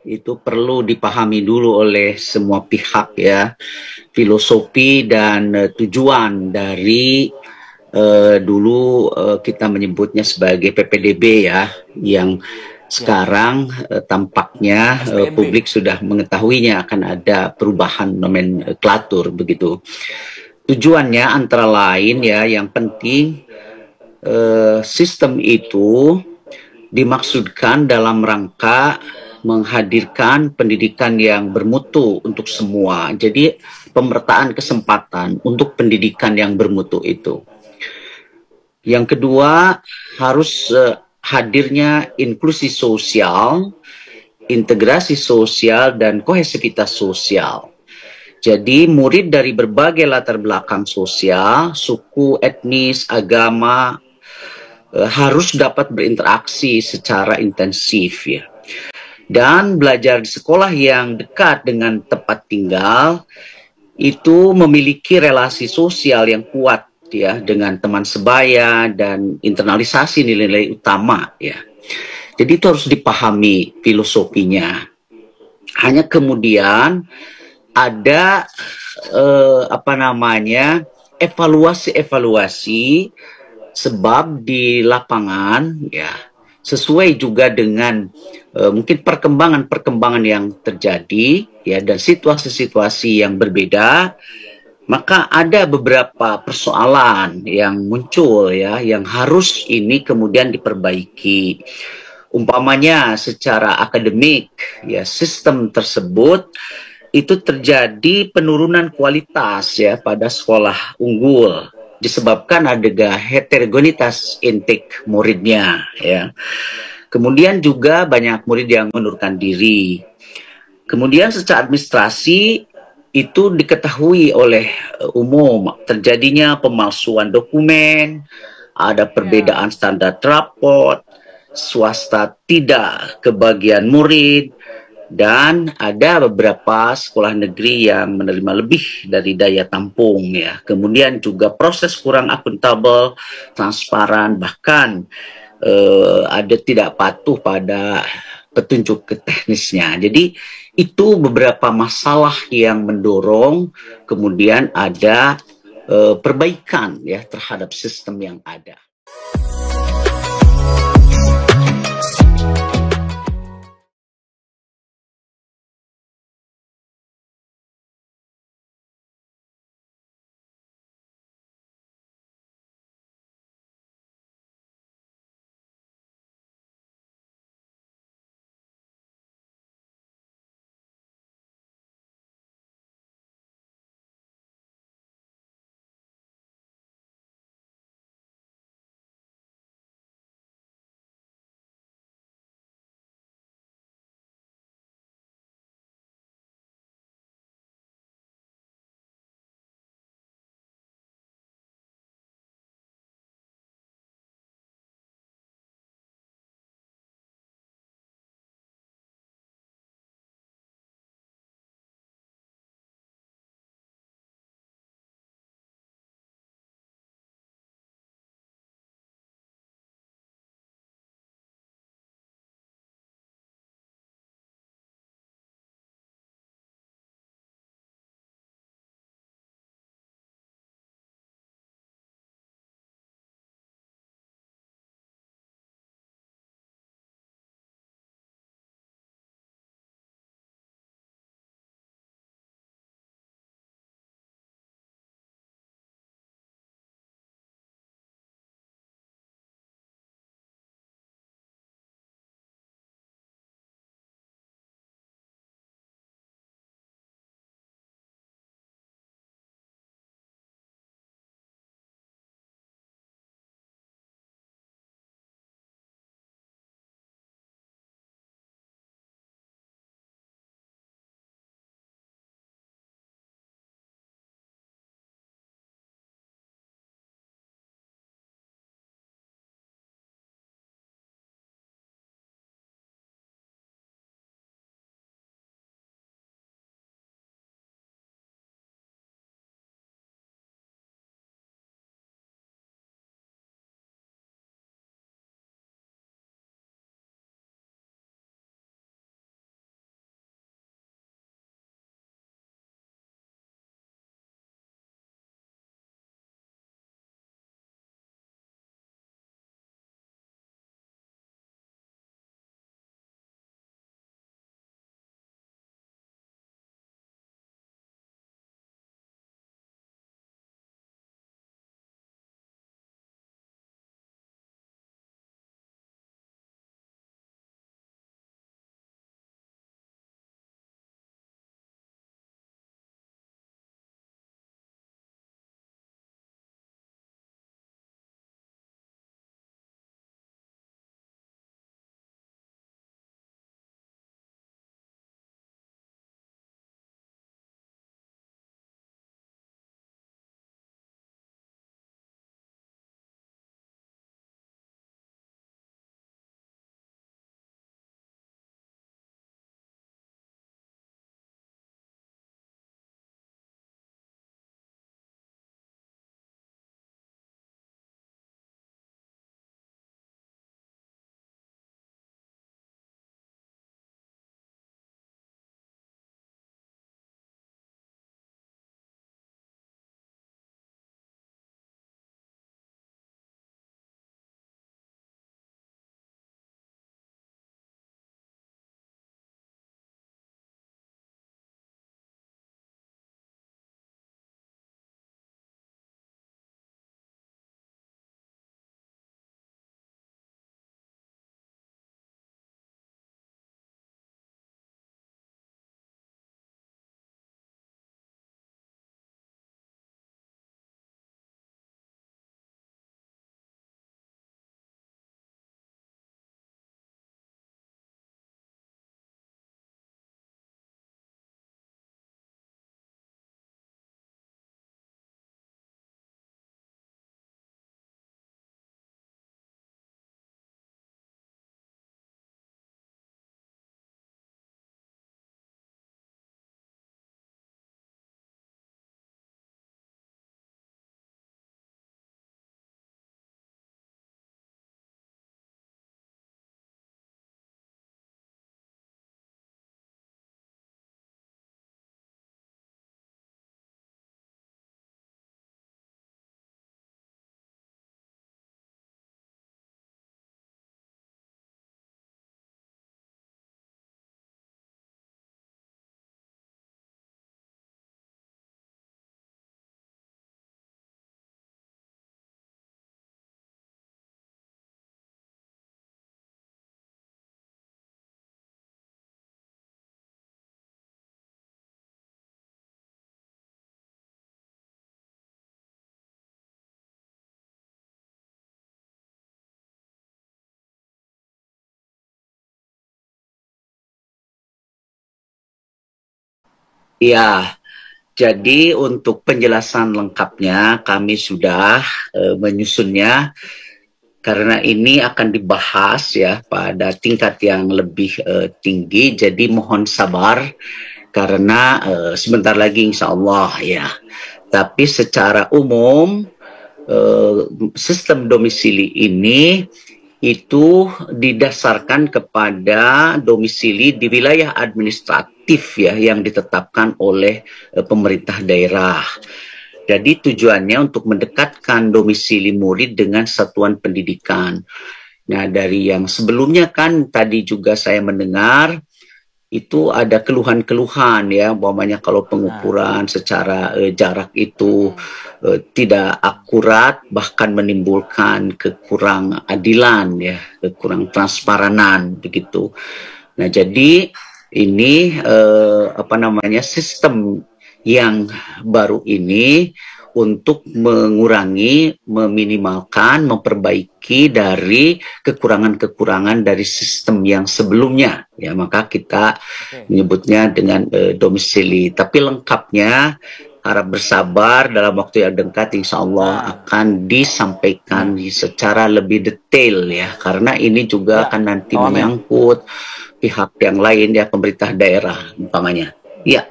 itu perlu dipahami dulu oleh semua pihak ya, filosofi dan tujuan dari dulu kita menyebutnya sebagai PPDB ya, yang Ya, sekarang tampaknya SPMB. publik sudah mengetahuinya akan ada perubahan nomenklatur begitu. Tujuannya antara lain ya, yang penting sistem itu dimaksudkan dalam rangka menghadirkan pendidikan yang bermutu untuk semua. Jadi pemerataan kesempatan untuk pendidikan yang bermutu itu. Yang kedua, harus hadirnya inklusi sosial, integrasi sosial, dan kohesivitas sosial. Jadi murid dari berbagai latar belakang sosial, suku, etnis, agama, harus dapat berinteraksi secara intensif ya. Dan belajar di sekolah yang dekat dengan tempat tinggal itu memiliki relasi sosial yang kuat ya dengan teman sebaya dan internalisasi nilai-nilai utama ya. Jadi itu harus dipahami filosofinya. Hanya kemudian ada evaluasi-evaluasi sebab di lapangan ya sesuai juga dengan mungkin perkembangan-perkembangan yang terjadi ya dan situasi-situasi yang berbeda, maka ada beberapa persoalan yang muncul ya yang harus ini kemudian diperbaiki. Umpamanya secara akademik ya sistem tersebut itu terjadi penurunan kualitas ya pada sekolah unggul disebabkan ada heterogenitas intake muridnya ya. Kemudian juga banyak murid yang mengundurkan diri. Kemudian secara administrasi itu diketahui oleh umum terjadinya pemalsuan dokumen, ada Ya, perbedaan standar raport, swasta tidak kebagian murid, dan ada beberapa sekolah negeri yang menerima lebih dari daya tampung ya. Kemudian juga proses kurang akuntabel, transparan, bahkan ada tidak patuh pada petunjuk teknisnya. Jadi itu beberapa masalah yang mendorong kemudian ada perbaikan ya terhadap sistem yang ada. Ya, jadi untuk penjelasan lengkapnya kami sudah menyusunnya karena ini akan dibahas ya pada tingkat yang lebih tinggi. Jadi mohon sabar karena sebentar lagi insya Allah ya. Tapi secara umum eh, sistem domisili ini itu didasarkan kepada domisili di wilayah administratif ya yang ditetapkan oleh pemerintah daerah. Jadi tujuannya untuk mendekatkan domisili murid dengan satuan pendidikan. Nah, dari yang sebelumnya kan tadi juga saya mendengar itu ada keluhan-keluhan ya, umpamanya kalau pengukuran secara jarak itu tidak akurat, bahkan menimbulkan kekurang adilan ya, kekurang transparanan begitu. Nah, jadi ini sistem yang baru ini untuk mengurangi, meminimalkan, memperbaiki dari kekurangan-kekurangan dari sistem yang sebelumnya. Ya, maka kita menyebutnya dengan domisili. Tapi lengkapnya harap bersabar dalam waktu yang dekat insya Allah akan disampaikan secara lebih detail ya. Karena ini juga akan nanti menyangkut pihak yang lain ya, pemerintah daerah umpamanya. Ya.